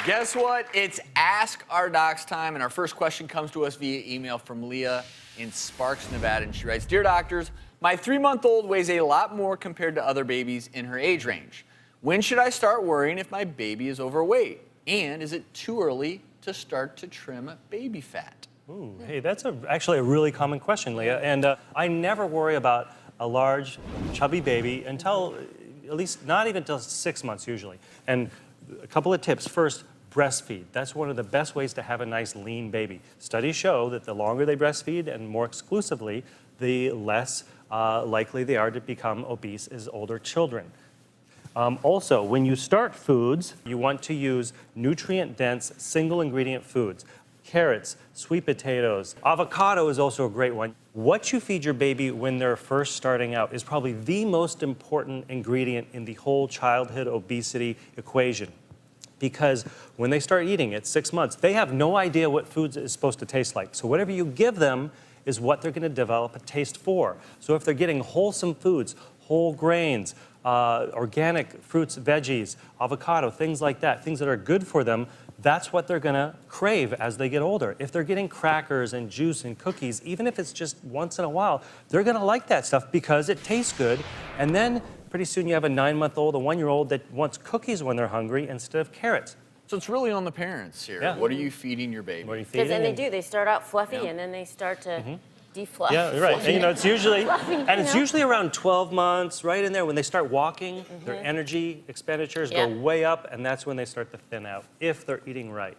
Guess what? It's Ask Our Docs time, and our first question comes to us via email from Leah in Sparks, Nevada, and she writes, Dear doctors, my 3-month-old weighs a lot more compared to other babies in her age range. When should I start worrying if my baby is overweight? And is it too early to start to trim baby fat? Ooh, hey, that's actually a really common question, Leah. And I never worry about a large, chubby baby until, at least not even until 6 months usually. And a couple of tips. First, breastfeed. That's one of the best ways to have a nice lean baby. Studies show that the longer they breastfeed and more exclusively, the less likely they are to become obese as older children. Also, when you start foods, you want to use nutrient-dense, single-ingredient foods. Carrots, sweet potatoes, avocado is also a great one. What you feed your baby when they're first starting out is probably the most important ingredient in the whole childhood obesity equation. Because when they start eating at 6 months, they have no idea what food is supposed to taste like. So whatever you give them is what they're going to develop a taste for. So if they're getting wholesome foods, whole grains, organic fruits, veggies, avocado, things like that, things that are good for them, that's what they're going to crave as they get older. If they're getting crackers and juice and cookies, even if it's just once in a while, they're going to like that stuff because it tastes good. And then pretty soon you have a 9-month-old, a 1-year-old that wants cookies when they're hungry instead of carrots. So it's really on the parents here. Yeah. What are you feeding your baby? What are you feeding? Because then they do. They start out fluffy, and then they start to defluff. Yeah, you're right. And you know, it's usually, Fluffy, and it's you know? usually around 12 months, right in there, when they start walking, their energy expenditures go Yeah. way up, and that's when they start to thin out, if they're eating right.